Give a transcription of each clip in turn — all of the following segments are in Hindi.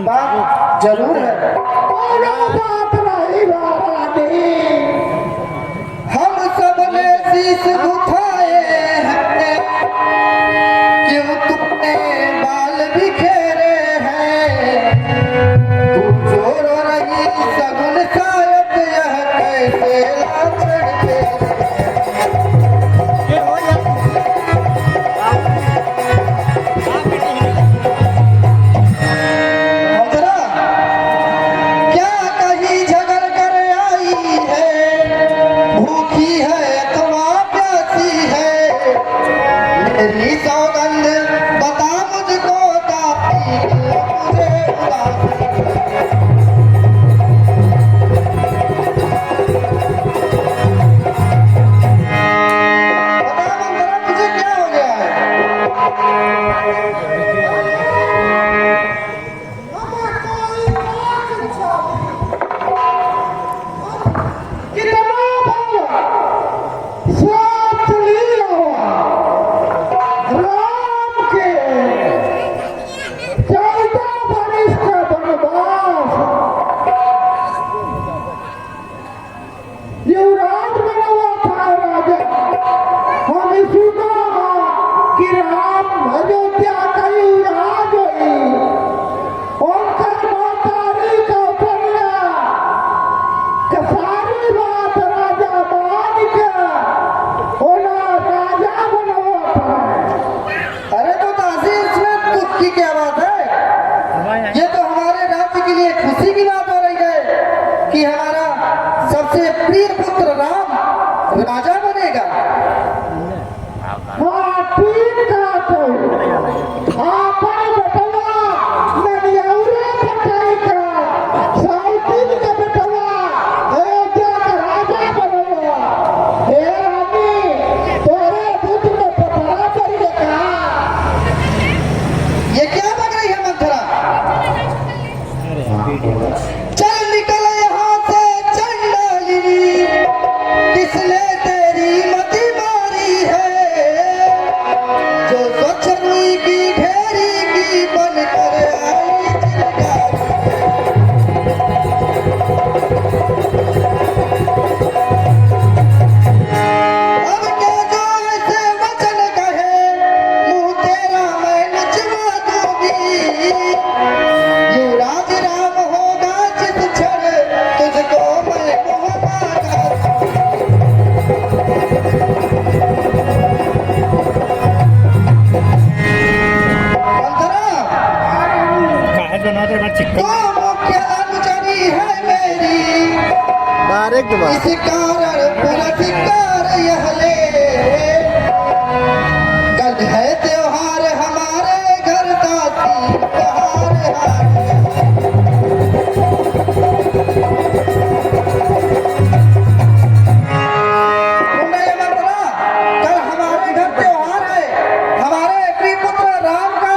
बात जरूर है। हम सब ने शीश उठाए हैं, क्यों तुमने बाल बिखेरे हैं। तू जो रो रही सगुन शायद यह कैसे लाचड़ के सौगंध बता मुझको मुझे क्या हो गया सबसे प्रिय पुत्र राम राजा बनेगा। हाँ ठीक बात है। आपन बेटवा ननियौरे पटाई का साउथिन के बेटवा अयोध्या का राजा बनेगा। हे रानी तोरे दूध में पपड़ा करिएगा। ये क्या लग रही है मंथरा? चल निकल यहाँ से चंडाली, किसने तेरी मति मारी है। जो स्वच्छ रुई की ढेरी की बनकर आई अब क्या जो ऐसे वचन कहे, मुँह तेरा मैं नचवा दूंगी। युवराज राम होगा जिस क्षण तुझको मैं कहूँगा। तो मुख्य अनुचरी है मेरी, इस कारण पुरस्कार यह ले। कल है त्योहार हमारे घर दासी त्योहार। कल हमारे घर त्योहार है, हमारे प्रिय पुत्र राम का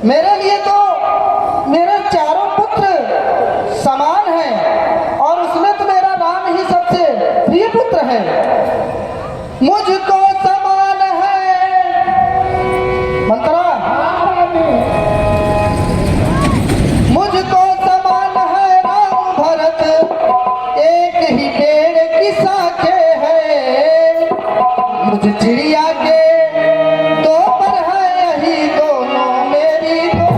मेरे लिए तो मेरे चारों पुत्र समान हैं और उसमें तो मेरा राम ही सबसे प्रिय पुत्र है। मुझको समान है मंत्रा, मुझको समान है राम भरत, एक ही पेड़ की शाखे है। मुझ चिड़िया के दो पर है, यही दोनों मेरी दो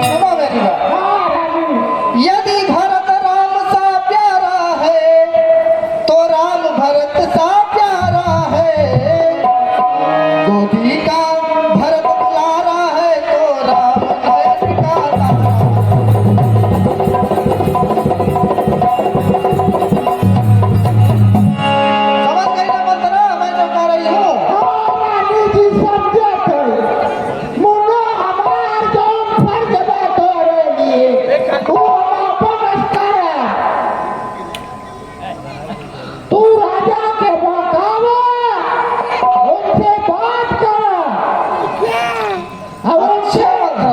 सुनो मेरी बात। यदि भरत राम सा प्यारा है तो राम भरत सा प्यारा है। गोदी का भरत दुलारा है तो राम नयन का तारा। समझ गई ना मंत्रा मैं जो कह रही हूँ? अच्छा मंत्रा,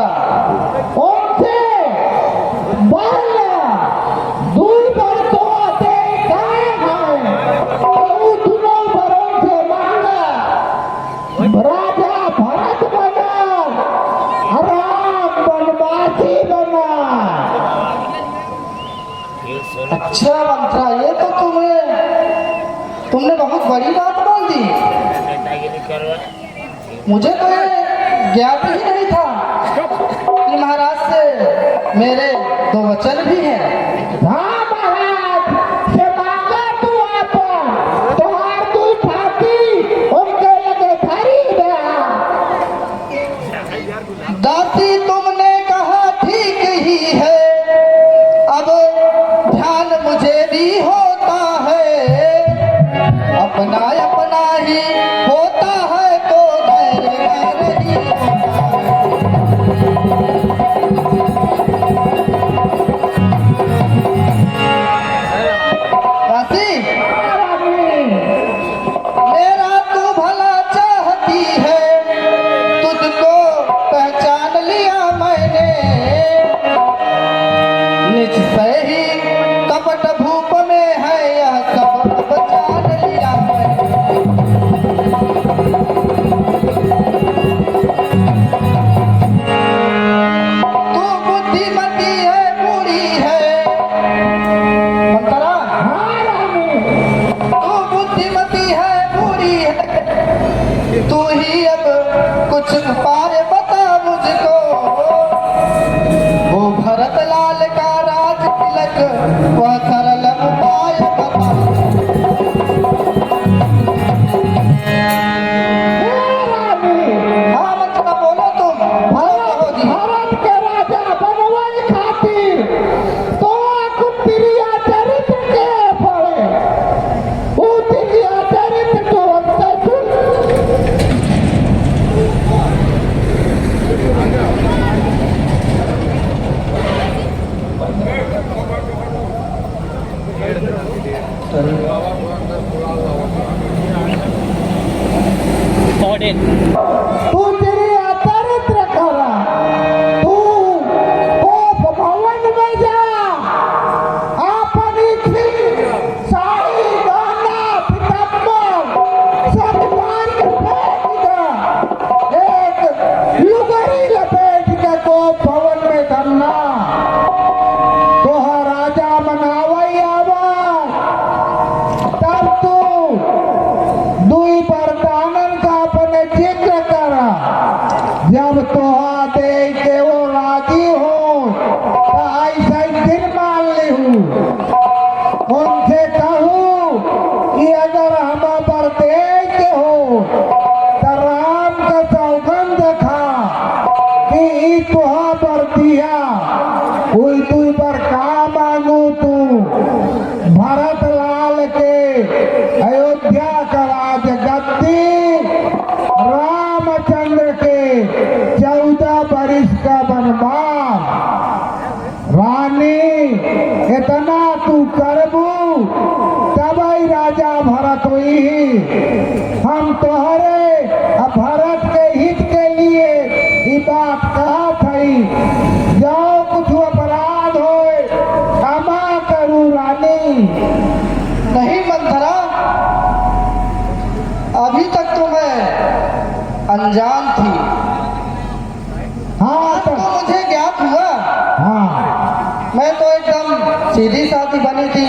राजा भरत बना, राम बनवासी बना। अच्छा मंत्रा, ये तो तुमने बहुत बड़ी बात बोल दी। मुझे तो ये ज्ञात ही नहीं था कि महाराज से मेरे दो वचन भी हैं। हाँ महाराज से मांगा तू आपन, तुम्हार तू ठाती उनके लगे धरी गया। दासी तुमने कहा ठीक ही है, अब ध्यान मुझे भी होता है। अपना अपना ही होता है तो गैर गैर ही होता है। दासी मेरा तू भला चाहती है, तुझको पहचान लिया मैंने। निश्चय ही कपट भूप में है यह सब अब जान लिया मैंने। तू बुद्धिमती है बूढ़ी है मंत्रा, तू बुद्धिमती है बूढ़ी है। तू ही अब कुछ उपाय बता मुझको, वो भरत लाल का राज तिलक वह सरल उपाय बता। हाँ मंत्रा बोलो तुम, बोलो जी। भारत के राजा बनवन खातिर तो प्रिय चरित्र के पड़े, वो प्रिय चरित्र तो हमसे सुन। तू प्रिय चरित्र करा, तू वो भवन में जा, अपनी साड़ी गहना पीताम्बर सब मार के फेंक दे। एक लुगड़ी लपेट के तो भवन में धरना, तोहा राजा मनावई आवाज। तब तू दुई बरदानन का अपने जिक हुई ही हम तुम्हारे भारत के हित के लिए ये बात कहा थी। जाओ कुछ अपराध हो क्षमा करूँ रानी। नहीं मंथरा, अभी तक तो मैं अनजान थी। हाँ तो मुझे ज्ञात हुआ। हाँ मैं तो एकदम सीधी सादी बनी थी,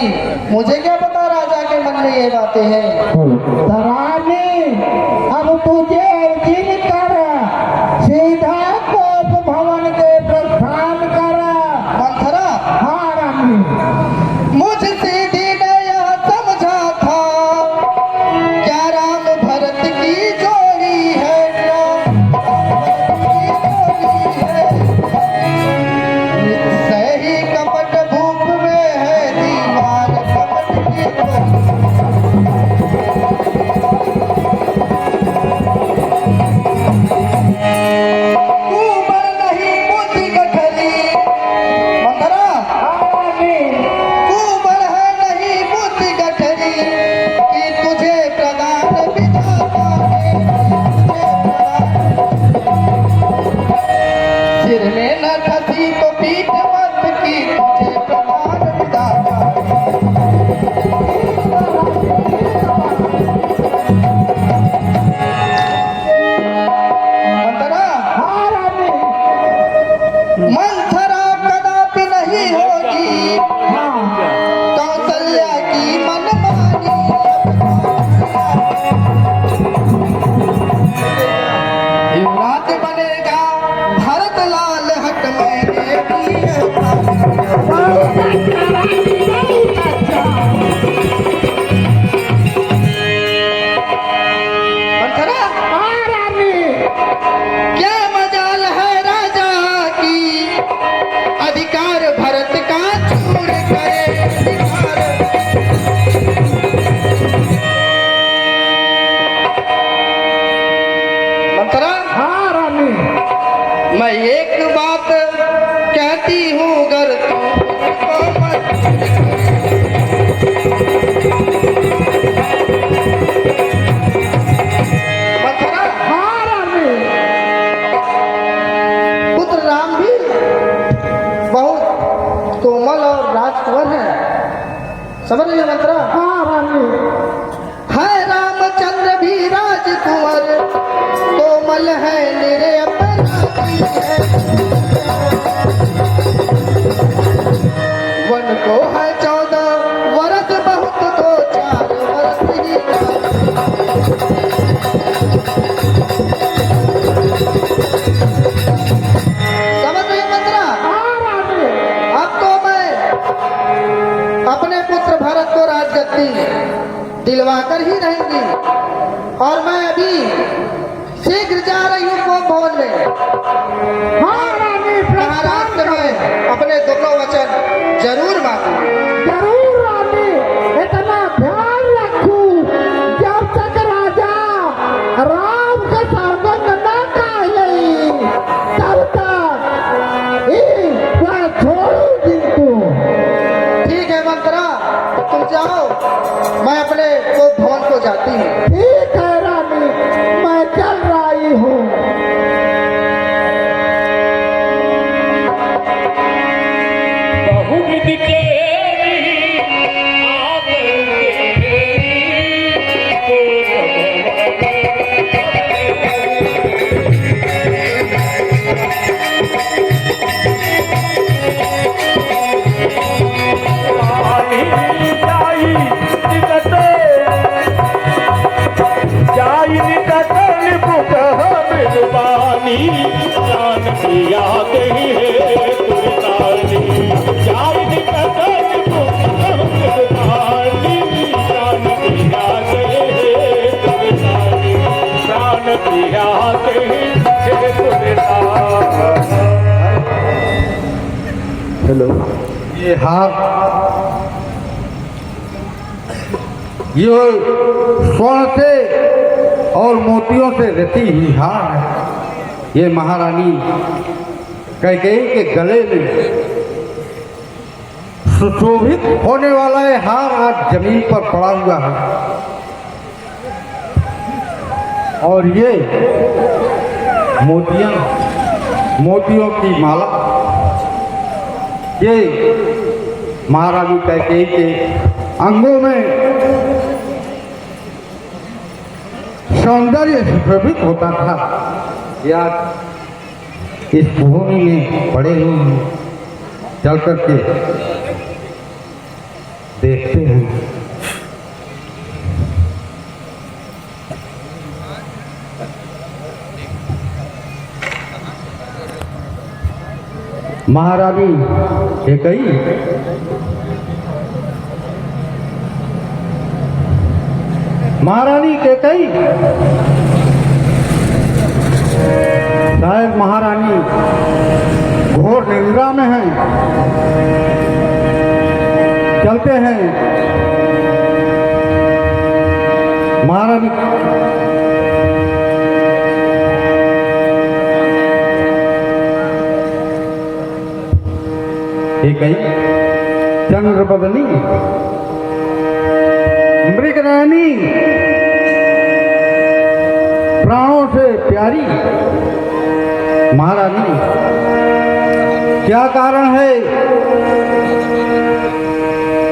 मुझे क्या पता राजा के मन में ये बातें हैं। रानी अब तुझे अर्जिन कर सीधा कोप भवन के प्रस्थान कर। मंथरा, हाँ रानी। मुझ सीधी ने यह समझा था क्या राम भरत की जोड़ी है, सही कपट भूप में है दीवार कपट की कुंवर नहीं मोती गठरी। मंथरा, कुंवर है नहीं मोती गठरी कि तुझे प्रदान विधाता सिर में न ठसी तो पीठ मत की तुझे प्रदान विधाता। मंथरा, हाँ रानी। मंथरा कदापि नहीं होगी हाँ कौशल्या की मनमानी। युवराज बनेगा भरत लाल हट मैंने भी मंथरा, हाँ रानी। क्या मजाल है राजा की अधिकार भरत का चूर करे अधिकार। मंथरा, हाँ रानी। मैं एक बात कहती हूँ अगर तुमको मत मंथरा, हाँ रानी। पुत्र राम भी बहुत कोमल और राजकुंवर है, समझ लिया मंथरा। हाँ रानी। है रामचंद्र भी राजकुंवर, कोमल है निरे अपराधी है। वन को है 14 वर्ष बहुत तो 4 वर्ष ही समझ रही मंत्रा। हाँ रानी। अब तो मैं अपने पुत्र भरत को राजगद्दी दिलवाकर ही रहेंगी और मैं अभी शीघ्र जा रही हूँ कोप भवन में। हाँ रानी। महाराज से मैं अपने दोनों वचन जरूर मांगू। जरूर रानी। इतना ध्यान रखू जब तक राजा राम के संबंध न कर ले तब तक वह छोड़ूंगी तू। ठीक है मंत्रा, तुम जाओ, मैं अपने कोप भवन को जाती हूँ। ठीक है रानी, मैं चल रही हूँ। बहुविध केरी जाई निकल बुक मिलवानी जान दिया कही है कुर्तानी। जाई निकल बुक मिलवानी जान दिया कही है कुर्तानी। जान दिया कही है कुर्तानी। हेलो, ये हार ये स्वर्ण से और मोतियों से रची हुई हार है। ये महारानी कैकेयी के गले में सुशोभित होने वाला ये हार आज जमीन पर पड़ा हुआ है। और ये मोतियों की माला, ये महारानी कैकेयी के अंगों में सौंदर्य सुशोभित होता था। या इस भूमि में पड़े हुए हैं, चल करके देखते हैं। महारानी कैकेयी शायद महारानी घोर निद्रा में हैं। चलते हैं महारानी कैकेयी चंद्रबदनी मृगनयनी प्राणों से प्यारी महारानी, क्या कारण है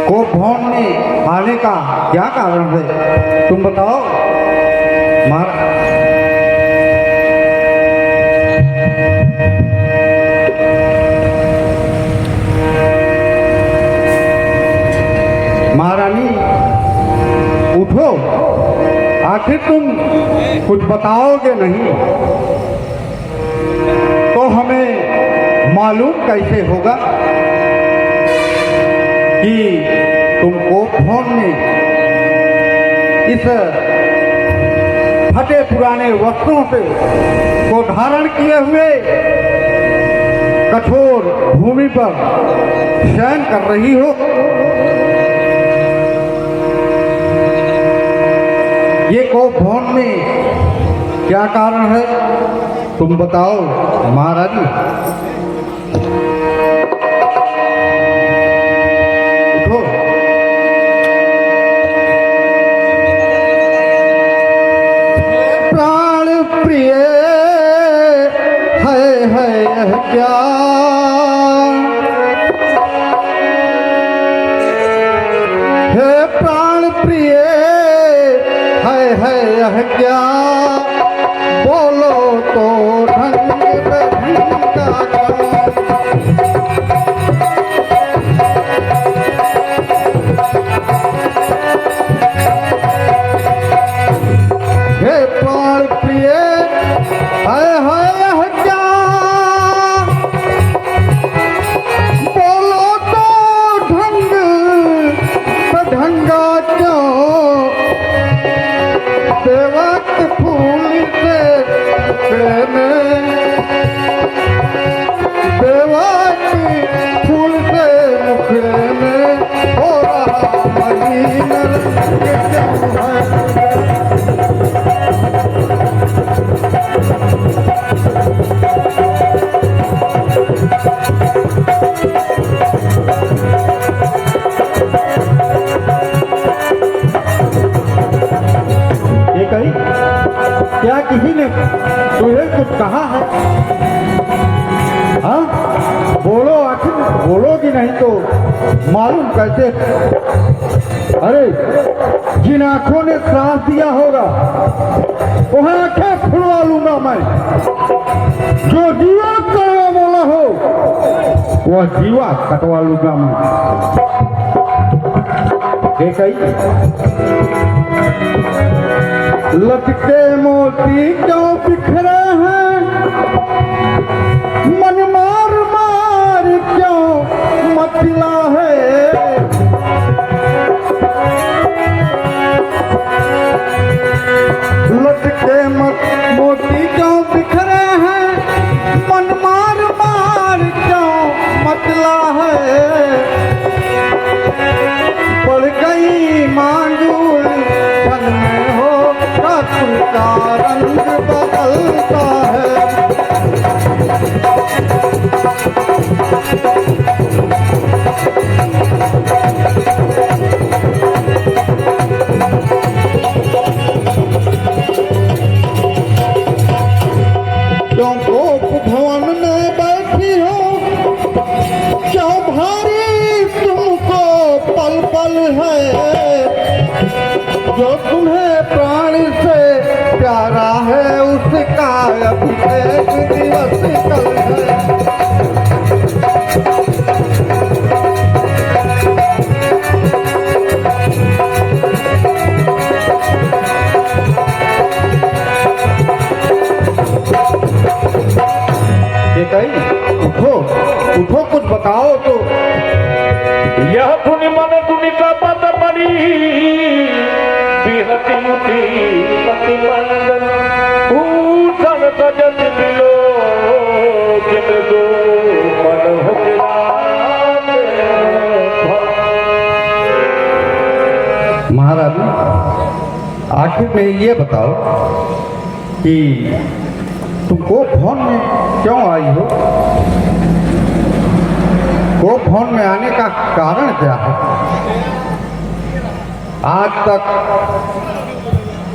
कोप भवन में आने का? क्या कारण है तुम बताओ महारानी? उठो, आखिर तुम कुछ बताओगे नहीं तो हमें मालूम कैसे होगा कि तुम कोप भवन में इस फटे पुराने वस्त्रों से को धारण किए हुए कठोर भूमि पर शयन कर रही हो। ये कोप भवन में क्या कारण है तुम बताओ महारानी? उठो। प्राण प्रिय है यह क्या, हे प्राण प्रिय है यह क्या, बोलो तो ढंग का हे प्राण प्रिय है यह क्या, बोलो तो ढंगा क्यों, सेवक फूल से देवक फूल से मुखड़े में हो रहा महीना कैकेयी, क्या किसी ने तुझे कुछ कहा है? हाँ, बोलो, आखिर बोलोगी नहीं तो मालूम कैसे? अरे जिन आंखों ने त्रास दिया होगा वह आंखें खुलवा लूंगा मैं। जो जीवा कटवा बोला हो वह जीवा कटवा लूंगा मैं। कैकेयी, लटके मोती क्यों बिखरे हैं, मन मार मार क्यों मचला है, लटके मोती क्यों बिखरे हैं, मन मार मार क्यों मचला है, पड़ गई मांगूर मन में हो का रंग बदलता है। जो तुम्हें प्राण से प्यारा है उसका अभिषेक दिवस कल है। ये कहीं उठो उठो, कुछ बताओ तो। यह धुनि मन धुनि का पद बड़ी बिहती मुठी पति मंडल भूषण सजत बिलो जिन दो मन हो महाराज, आखिर में ये बताओ कि तुम गोफौन में क्यों आई हो? गोफौन में आने का कारण क्या है? आज तक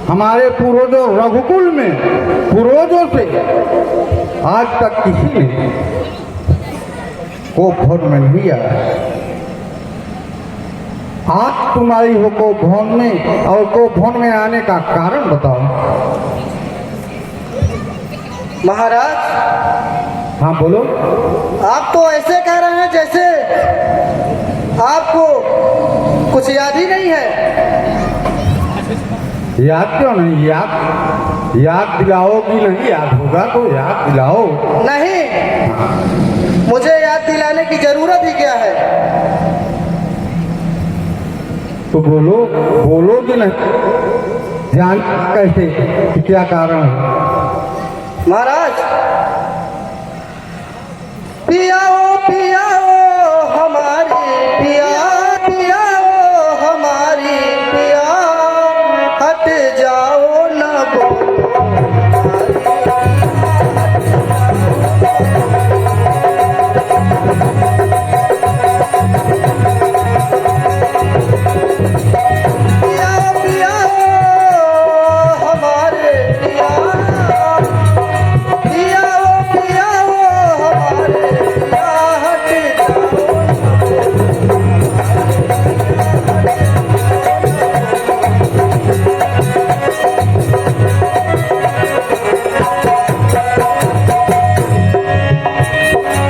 हमारे पूर्वजों रघुकुल में पूर्वजों से आज तक किसी ने गोफौन में नहीं आया। आज तुम आई हो गोफौन में, और गोफौन में आने का कारण बताओ। महाराज, हाँ बोलो। आप तो ऐसे कह रहे हैं जैसे आपको कुछ याद ही नहीं है। याद क्यों नहीं? याद दिलाओगी? नहीं याद होगा तो याद दिलाओ। नहीं, मुझे याद दिलाने की जरूरत ही क्या है। तो बोलो, बोलोगी नहीं? जान कैसे कि क्या कारण है? महाराज, पियाओ पियाओ हमारी पिया, पियाओ हमारी पिया, हट जाओ न बोलो। पियाओ पियाओ हमारे पिया, पियाओ पियाओ हमारे पिया, हट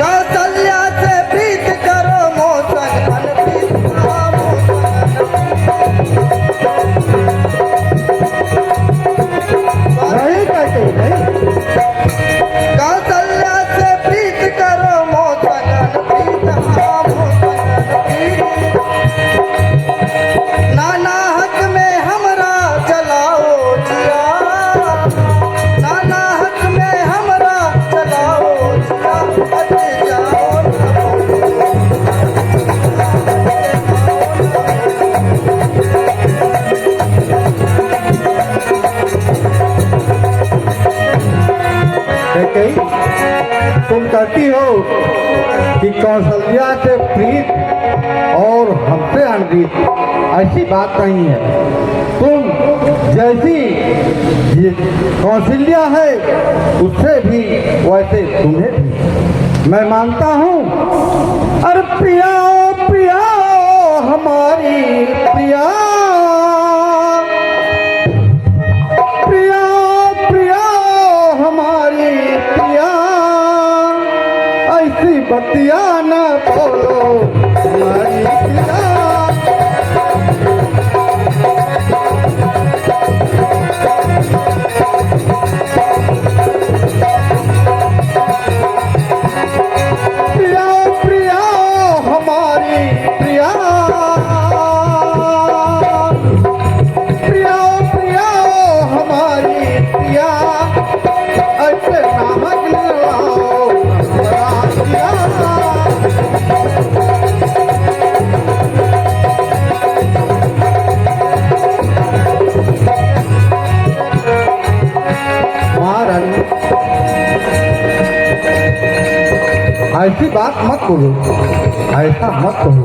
कौशल्या से प्रीत करो मोसन अनप्रीत नहीं कहते नहीं। कौशल्या से प्रीत करो मोसन अनप्रीत नाना हक में हमरा चलाओ जिया, नाना हक में हमरा चलाओ जिया, हट जाओ कहीं तुम कहती हो कि कौशल्या से प्रीत और हमसे अनप्रीत, ऐसी बात नहीं है। तुम जैसी ये कौशल्या है उससे भी वैसे तुम्हें भी मैं मानता हूँ। अरे प्रिया प्रिया हमारी प्रिया, प्रिया प्रिया हमारी प्रिया, ऐसी बतिया न बोलो हमारी प्रिया। प्रिया प्रिया हमारी प्रिया, प्रिया प्रिया हमारी प्रिया, ऐसे नामक लगाओ प्रिया। महाराज, ऐसी बात मत बोलो, ऐसा मत कहो।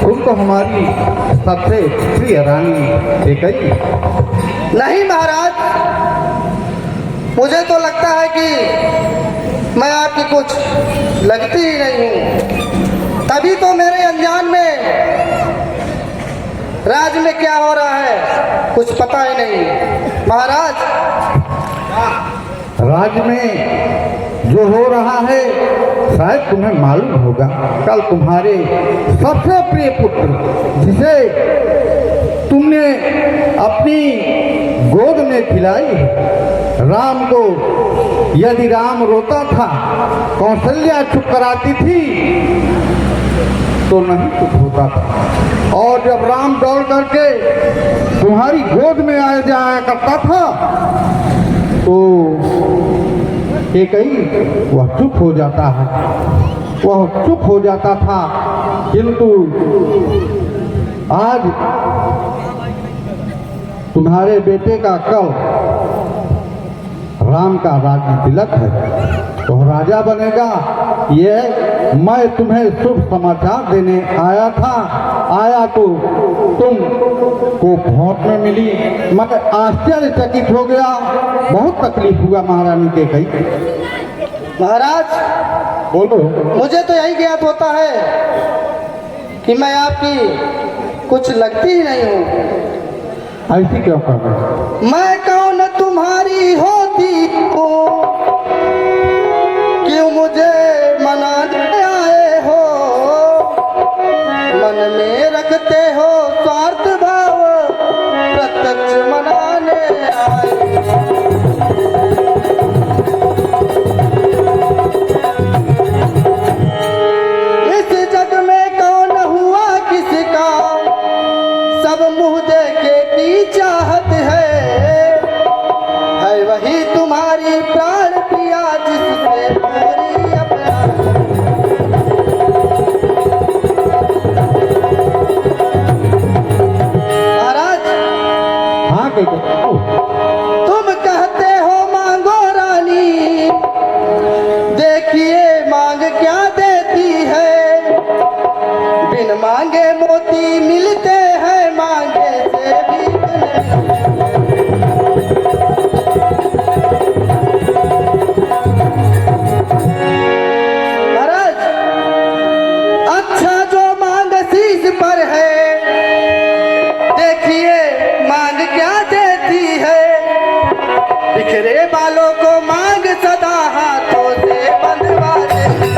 तुम तो हमारी सबसे प्रिय रानी एक ही। नहीं महाराज, मुझे तो लगता है कि मैं आपकी कुछ लगती ही नहीं हूँ। तभी तो मेरे अनजान में राज में क्या हो रहा है कुछ पता ही नहीं। महाराज, राज्य में जो हो रहा है शायद तुम्हें मालूम होगा। कल तुम्हारे सबसे प्रिय पुत्र जिसे तुमने अपनी गोद में खिलाई है, राम को यदि राम रोता था, कौशल्या चुप कराती थी तो नहीं चुप होता था। और जब राम दौड़ करके तुम्हारी गोद में आ जाया करता था तो एक ही वह चुप हो जाता है, वह चुप हो जाता था। किंतु आज तुम्हारे बेटे का कल राम का राज्य तिलक है, तो राजा बनेगा। ये मैं तुम्हें शुभ समाचार देने आया था। आया तो तुम को भोट में मिली, मैं आश्चर्यचकित हो गया, बहुत तकलीफ हुआ महारानी के कई। महाराज, बोलो। मुझे तो यही ज्ञात होता है कि मैं आपकी कुछ लगती ही नहीं हूँ। ऐसी क्यों कर रहे? मैं कौन तुम्हारी होती हूँ, क्यों मुझे मनाने आए हो, मन में रखते हो स्वार्थ भाव, प्रत्यक्ष मनाने आए। इस जग में कौन हुआ किसका, सब मुँह देखे की चाहत है वही तुम्हारी प्राण प्रिया जिससे पूरी अपना। महाराज, हाँ बेटे, तुम कहते हो मांगो रानी, देखिए मांग क्या देती है, बिन मांगे मोती मिलते हैं, मांगे से भी महाराज, अच्छा जो मांग शीश पर है, देखिए मांग क्या देती है, बिखरे बालों को मांग सदा हाथों से बंधवा देती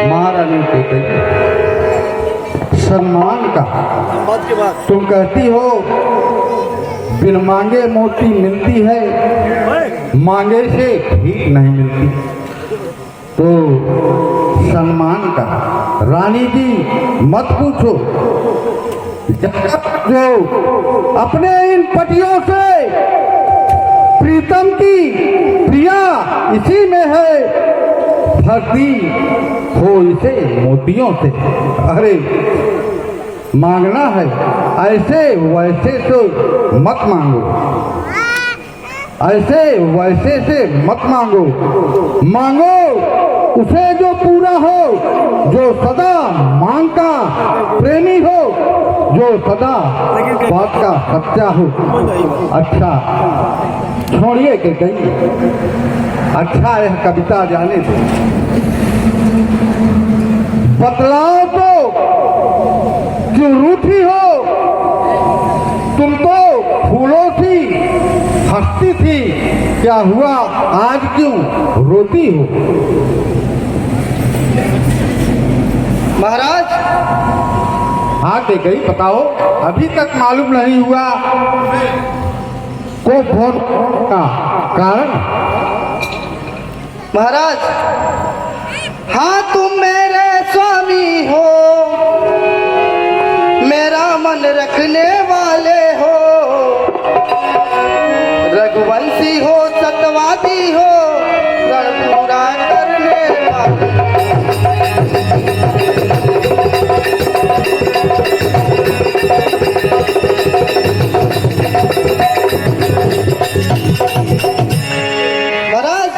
महारानी के कई सम्मान का बात की बात। तुम कहती हो बिन मांगे मोती मिलती है, मांगे से भीख नहीं मिलती। तो सम्मान का रानी जी मत पूछो, जो अपने इन पतियों से प्रीतम की प्रिया इसी में है, भक्ति हो इसे मोतियों से। अरे मांगना है ऐसे वैसे तो मत मांगो, ऐसे वैसे से मत मांगो, मांगो उसे जो पूरा हो, जो सदा मांग का प्रेमी हो, जो सदा बात का सच्चा हो। अच्छा छोड़िए के कहीं, अच्छा यह कविता जाने दो, बतलाओ तो क्यों रूठी हो, तुम तो फूलों सी हंसती थी, क्या हुआ आज क्यों रोती हो? महाराज, आगे गई बताओ, अभी तक मालूम नहीं हुआ को फोन का कारण? महाराज, हाँ तुम मेरे स्वामी हो, मेरा मन रखने वाले हो, रघुवंशी हो, सतवादी हो, रण पूरा करने वाले। महाराज,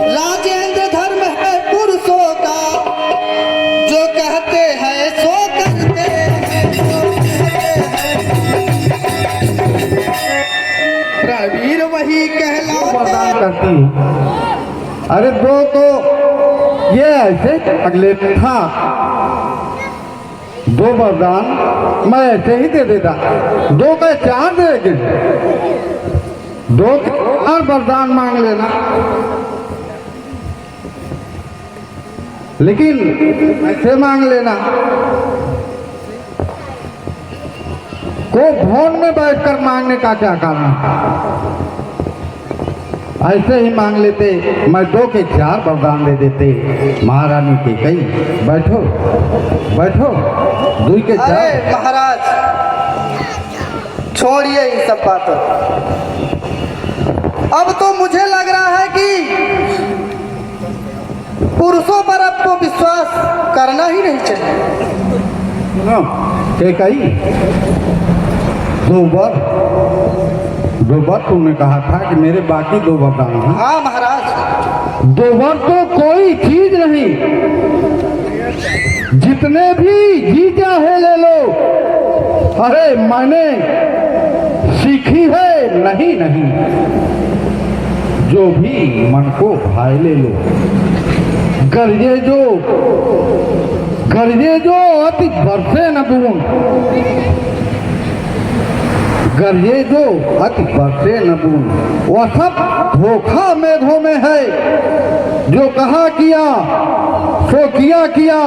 राजेंद्र धर्म है पुरुषों का, जो कहते हैं सो करते हैं, रणवीर वही कहलाते प्रदान करती है। अरे दो तो ये ऐसे अगले था 2 वरदान मैं ऐसे ही दे देता, 2 का 4 दे देंगे, 2 के 4 वरदान मांग लेना, लेकिन ऐसे मांग लेना को भवन में बैठकर मांगने का क्या कारण, ऐसे ही मांग लेते, मैं 2 के 4 वरदान दे देते। महारानी के कई बैठो बैठो, 2 के 4। अरे महाराज छोड़िए इन सब बातों, अब तो मुझे लग रहा है कि पुरुषों पर अब तो विश्वास करना ही नहीं चाहिए। के कई 2 बार तुमने कहा था कि मेरे बाकी 2 वरदान हैं। हाँ महाराज, 2 बार तो कोई चीज नहीं, जितने भी जी चाहे ले लो। अरे मैंने सीखी है नहीं नहीं, जो भी मन को भाए ले लो। गर्जे जो अति बरसे न बूंद, गर्जे जो अति बरसे न बूंद, वह सब धोखा मेघों में है। जो कहा किया सो किया,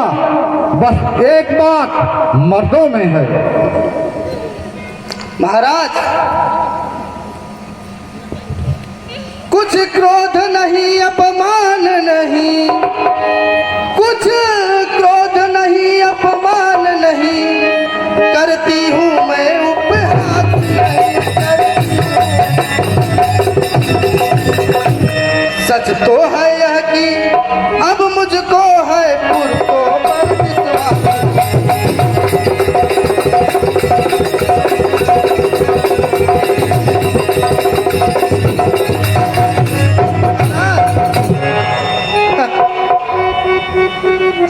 बस एक बात मर्दों में है। महाराज कुछ क्रोध नहीं, अपमान नहीं, कुछ क्रोध नहीं, अपमान नहीं, करती हूँ मैं उपहास नहीं करती हूँ। सच तो है यह कि अब मुझको है पुरखों पर विश्वास।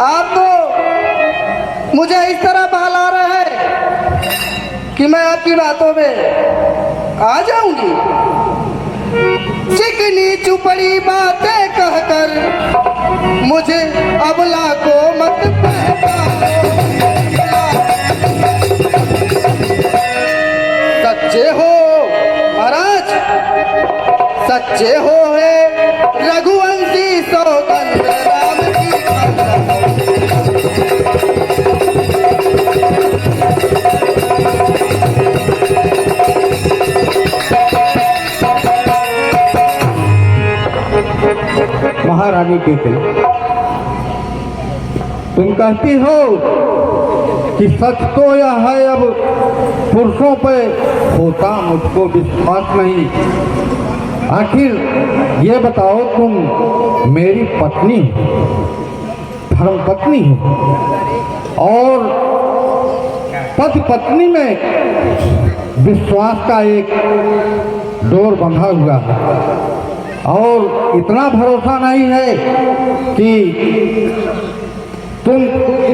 आप तो मुझे इस तरह बहला रहे हैं कि मैं आपकी बातों में आ जाऊंगी। चिकनी चुपड़ी बातें कहकर मुझे अबला को मत पहचानो। सच्चे हो महाराज, सच्चे हो है रघुवंशी सौगंध राम की। महारानी के कई तुम कहती हो कि सच तो यह है, अब पुरुषों पे होता मुझको विश्वास नहीं। आखिर ये बताओ, तुम मेरी पत्नी धर्म पत्नी हो और पति पत्नी में विश्वास का एक डोर बंधा हुआ है, और इतना भरोसा नहीं है कि तुम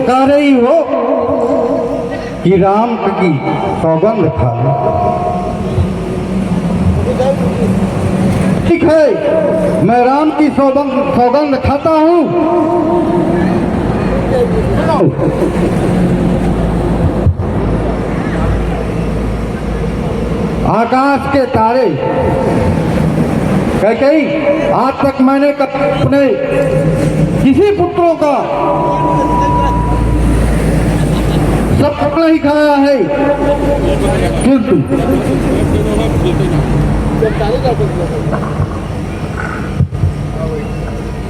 कह रही हो कि राम की सौगंध खा लो। ठीक है, मैं राम की सौगंध खाता हूँ। आकाश के तारे कई आज तक मैंने अपने किसी पुत्रों का सब नहीं खाया है,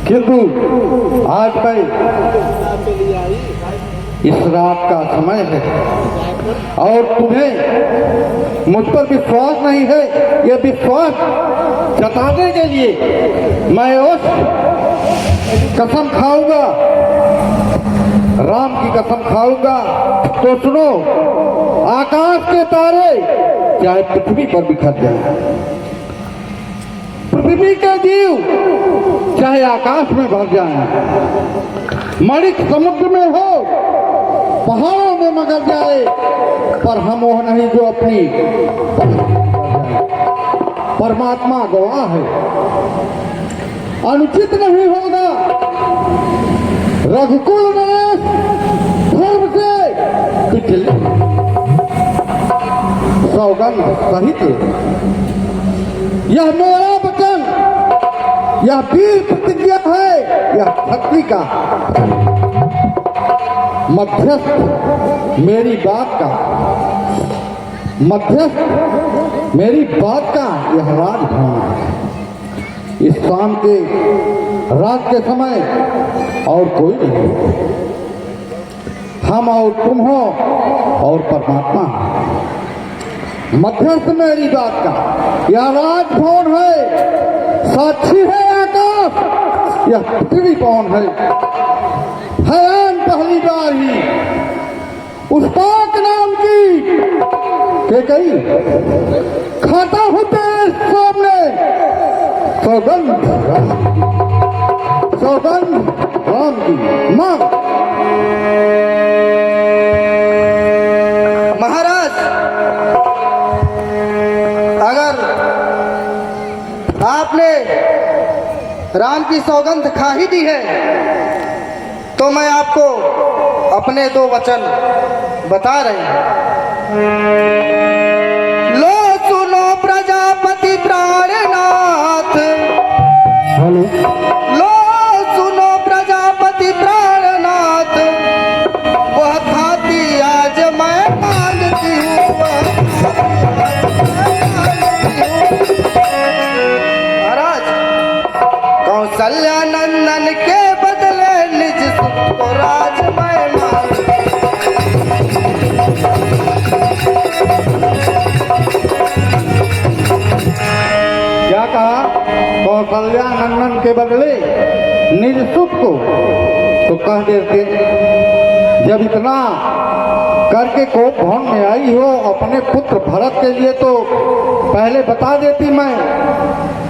किंतु आज भाई इस रात का समय है और तुम्हें मुझ पर विश्वास नहीं है। यह विश्वास जताने के लिए मैं उस कसम खाऊंगा, राम की कसम खाऊंगा। तो सुनो, आकाश के तारे चाहे पृथ्वी पर बिखर जाए, पृथ्वी के जीव चाहे आकाश में भर जाए, मणिक समुद्र में हो, पहाड़ों में मगर जाए, पर हम वो नहीं जो अपनी परमात्मा गवाह है। अनुचित नहीं होगा। रघुकुल नरेश धर्म से पिछले सौगंध सहित यह मेरा वचन, यह वीर प्रतिज्ञा है, यह शक्ति का मध्यस्थ मेरी बात का, मध्यस्थ मेरी बात का यह राजभवन है। इस शाम के रात के समय और कोई नहीं, हम और तुम हो और परमात्मा। मध्यस्थ मेरी बात का यह राजभवन है, साक्षी है आकाश, यह पृथ्वी कौन है। हैरान पहली बार ही उस पाक नाम की के कही खाता हूँ तेरे सामने सौगंध राम की मां। महाराज, अगर आपने राम की सौगंध खा ही दी है तो मैं आपको अपने दो वचन बता रहे हैं। लो सुनो प्रजापति प्राणनाथ, लो सुनो प्रजापति प्राणनाथ, वह खाती आज मैं मांगती हूँ। महाराज, कौशल्या नंदन के बदले निज सुख को राज मैं मांगती हूँ। क्या कहा? कौशल्या नंदन के बदले निज सुख को तो कह देते। जब इतना करके कोप भवन में आई हो अपने पुत्र भरत के लिए तो पहले बता देती। मैं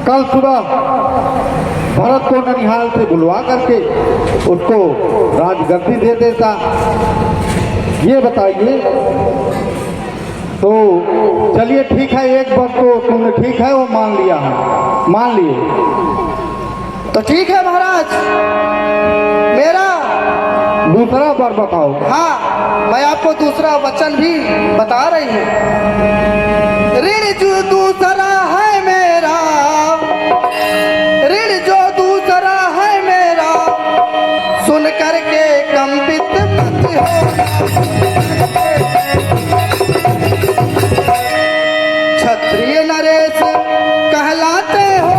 कल सुबह भरत को ननिहाल से बुलवा करके उसको राजगद्दी दे देता। ये बताइए तो चलिए ठीक है, एक बात तो तुमने ठीक है वो मान लिया है, मान लिए तो ठीक है महाराज। मेरा दूसरा बार बताओ। हाँ, मैं आपको दूसरा वचन भी बता रही हूँ। ऋण जो दूसरा है मेरा, ऋण जो दूसरा है मेरा, सुन करके कंपित मत हो। क्षत्रिय नरेश कहलाते हो,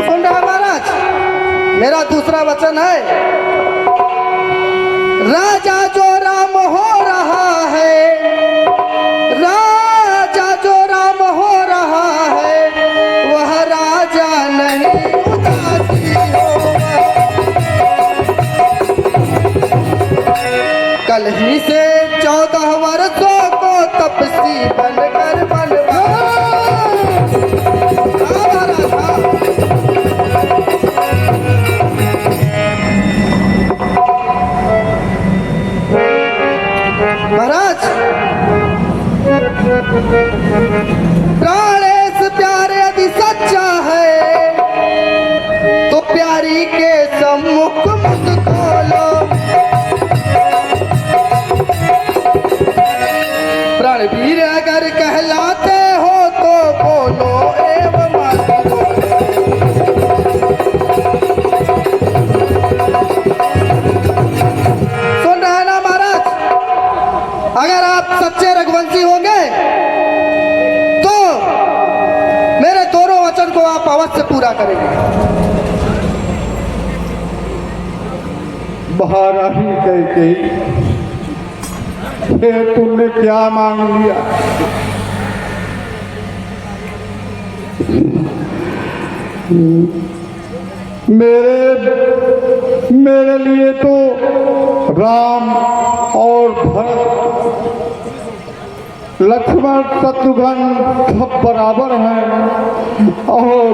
सुन रहा महाराज? मेरा दूसरा वचन है, राजा जो राम हो रहा है, राजा जो राम हो रहा है, वह राजा नहीं उदासी होगा। कल ही से 14 वर्षों को तपसी बनकर महाराज, प्राणेश प्यारे यदि सच्चा है तो प्यारी के सम्मुख मुख खोलो। प्राणवीर अगर कहलाते हो तो बोलो एवं मानो। सुन रहे हैं ना महाराज? अगर आप सच्चे रघुवंशी होंगे तो मेरे दोनों वचन को आप अवश्य पूरा करेंगे। महारानी कैकेयी, फिर तुमने क्या मांग लिया? मेरे लिए तो राम और भरत, लक्ष्मण, शत्रुघ्न सब बराबर हैं और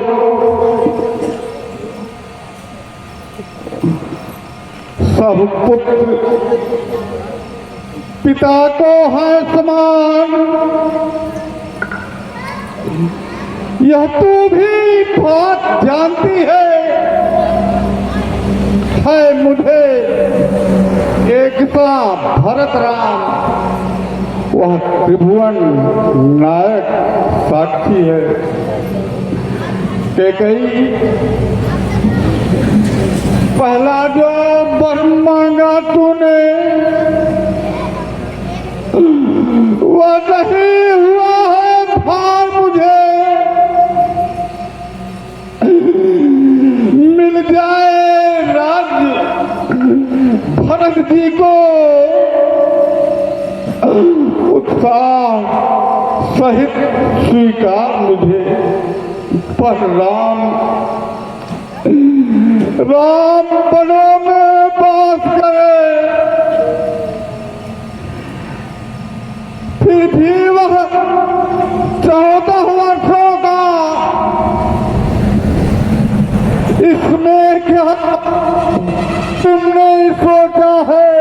सब पुत्र पिता को है समान, यह तू भी बात जानती है मुझे एक सा भरत राम, वह त्रिभुवन नायक साक्षी है। कैकेयी पहला जो वर मांगा तूने वह नहीं हुआ है भार, मुझे मिल जाए राज्य भरत जी को उत्साह सहित स्वीकार मुझे, पर राम वनों में बास करे, फिर भी वह 14 वर्षों का, इसमें क्या तुमने सोचा है?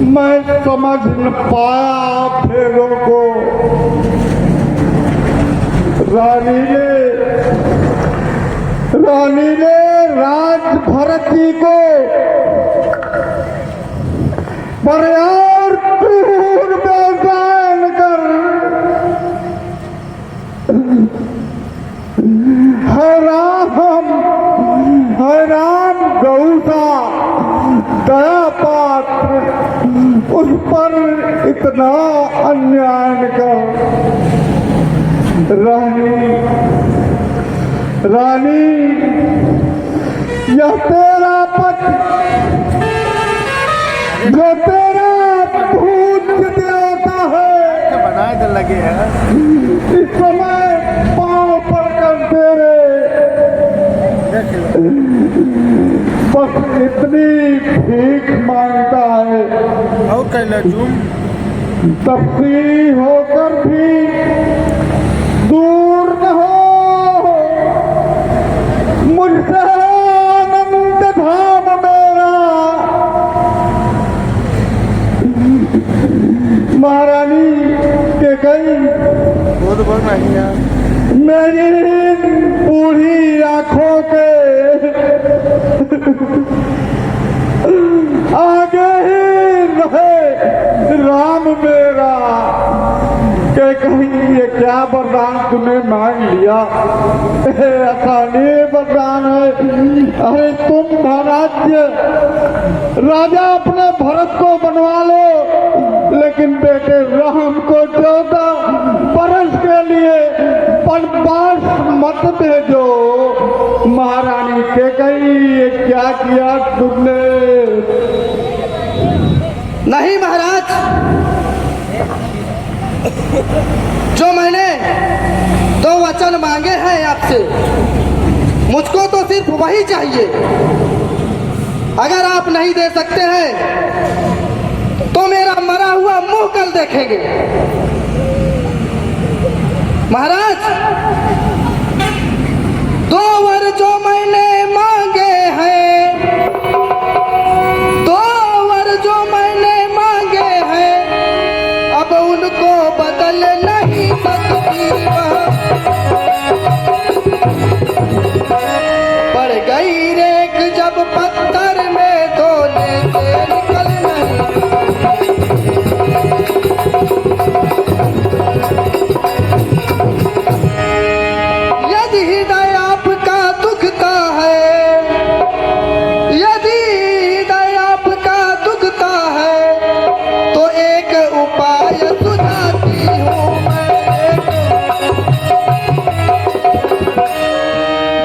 मैं समझ न पाया फेरों को। रानी ने राज भरत जी को पर्यार दूर बेजान कर हैरान गौसा दया पात्र उस पर इतना अन्याय कर। रानी यह तेरा पति जो तेरा पूज्य देवता है बनाए तो लगे हैं, इस समय पांव पड़कर तेरे बस इतनी भीख मांगता है, और कहला तुम तपसी होकर भी दूर न हो मुझसे अनंत धाम मेरा। महारानी के गई बहुत बड़ नहीं है, मेरी बूढ़ी आंखों के आगे ही रहे राम मेरा। के कहीं ये क्या वरदान तूने मांग लिया? आसानी वरदान है। अरे तुम धनाज्य राजा अपने भरत को बनवा लो, लेकिन बेटे राम को 14 बरस के लिए वनवास मत भेजो। महारानी के कहीं ये क्या किया तुमने? नहीं महाराज, जो मैंने 2 वचन मांगे हैं आपसे, मुझको तो सिर्फ वही चाहिए। अगर आप नहीं दे सकते हैं तो मेरा मरा हुआ मुंह कल देखेंगे। महाराज, 2 वर जो मैंने मांगे हैं, 2 वर जो मैंने मांगे हैं, अब उनको बदल नहीं सकती। पड़ गई रेख जब पत्थर में, धोने से निकल नहीं। यदि हृदय आपका दुखता है, यदि हृदय आपका दुखता है, तो एक उपाय सुझाती हूँ मैं।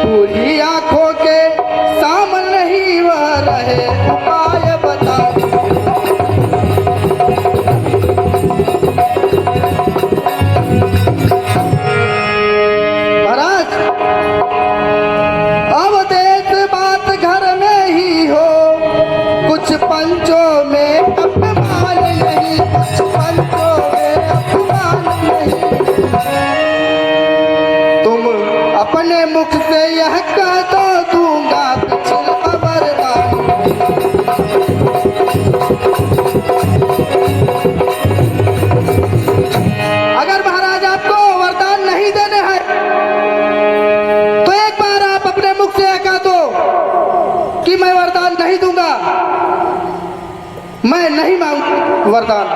पूरी आंखों के सामने ही वह रहे, उपाय बता। महाराज, अब देश बात घर में ही हो, कुछ पंचों में अपमान नहीं, कुछ पंचों में अपमान नहीं। तुम अपने मुख से यह कह दो, दूंगा पिछला वरदान। वरदान नहीं दूंगा, मैं नहीं मांग वरदान।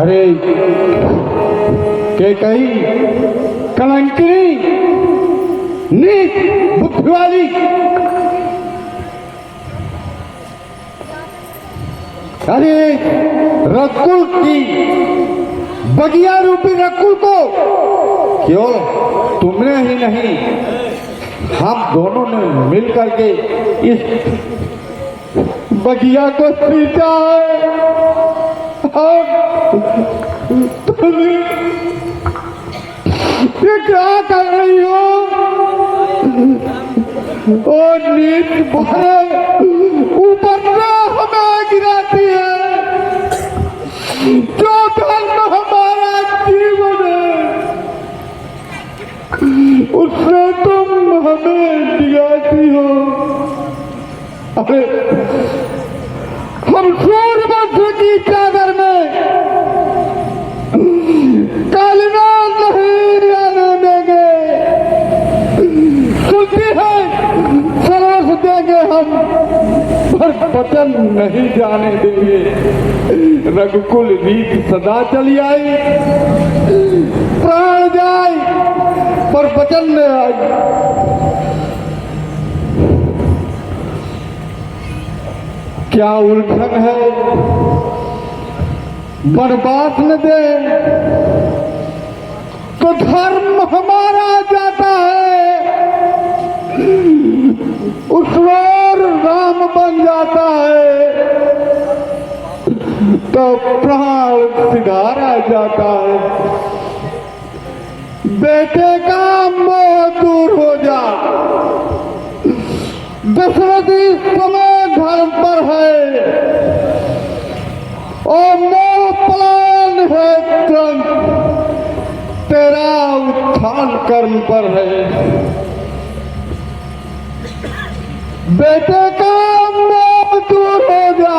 अरे के कही कलंकिनी नीच बुद्धि वाली, अरे रकुल की बगिया रूपी रकुल को क्यों तुमने ही नहीं हम दोनों ने मिल करके इस बगिया को सींचा है। तुम्हें ये क्या कर रही हो? और नीच भरे ऊपर से हमें गिराती है। जो धर्म हमारा जीवन है उससे तुम हमें दिखाती हो। अरे हम सूर्यवंश की चादर में कालिना नहीं आने देंगे। सुनती है सरस देंगे हम, पर वचन नहीं जाने देंगे। रघुकुल रीत सदा चली आई, प्राण जाए पर वचन न आई। क्या उल्झन है बर्बाद न दे तो धर्म हमारा जाता है, उस ओर राम बन जाता है तो प्राण सिधारा जाता है। बेटे का मोह दूर हो जा, दशरथ इस समय धर्म पर है और मोह पलायन है तुरंत, तेरा उत्थान कर्म पर है। बेटे का मोह दूर हो जा,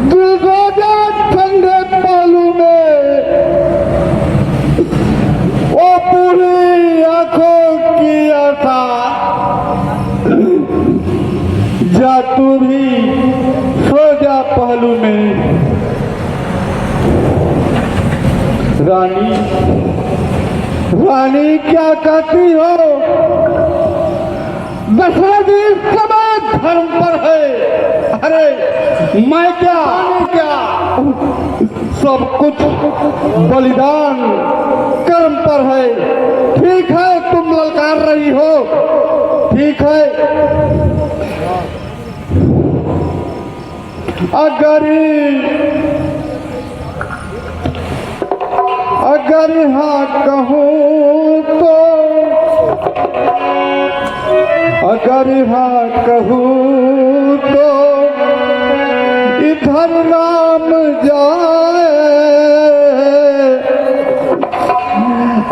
दिल हो जा ठंडे पहलू में, ओ पूरी आंखों की आशा जा तू भी सो जा पहलू में। रानी रानी क्या कहती हो? दशरथ इस समय धर्म पर है। अरे मैं क्या सब कुछ बलिदान कर्म पर है। ठीक है तुम ललकार रही हो, ठीक है, अगर हाँ कहूँ तो, अगर हाँ कहूँ तो इधर राम जाए,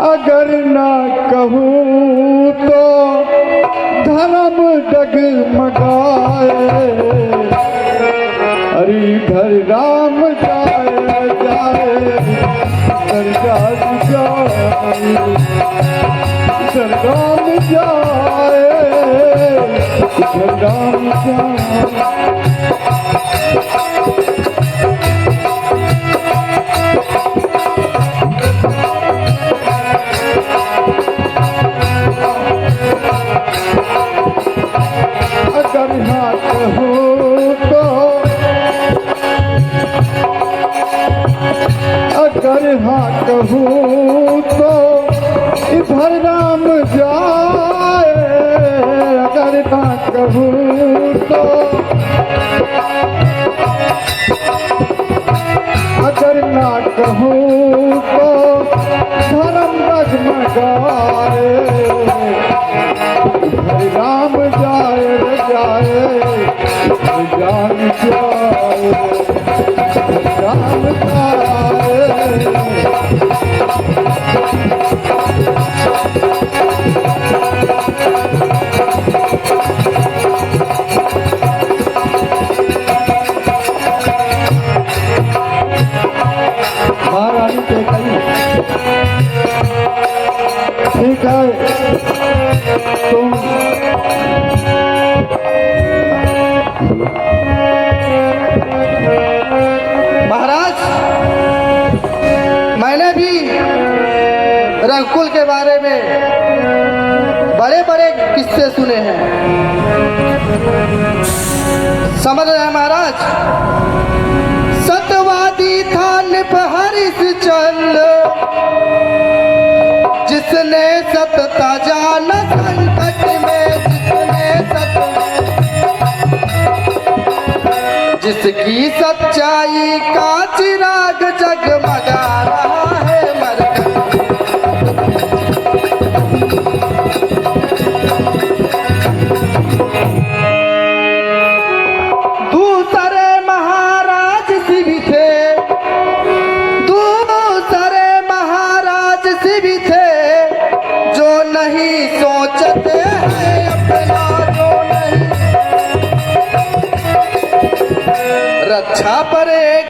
अगर ना कहूँ तो धर्म डगमगाए। अरे इधर राम जाए सरदार जाए, सरदार जाए, सरदार जाए। अगर हाथ हो तो, अगर हाथ हो तो इधर राम जाए, अगर हाथ हो तो, अगर ना कहूँ तो धर्म डगमगाए। हरि राम जाए जान जाए, राम जाए। किस्से सुने हैं। समझ रहे हैं महाराज? सतवादी था हरिश्चंद्र, जिसने सतता जाना संकट में, जिसकी सच्चाई का चिराग जगमगा रहा है मरकत। दूसरे महाराज से भी थे, दूसरे महाराज से भी थे, जो नहीं सोचते हैं अपना, जो नहीं रक्षा पर एक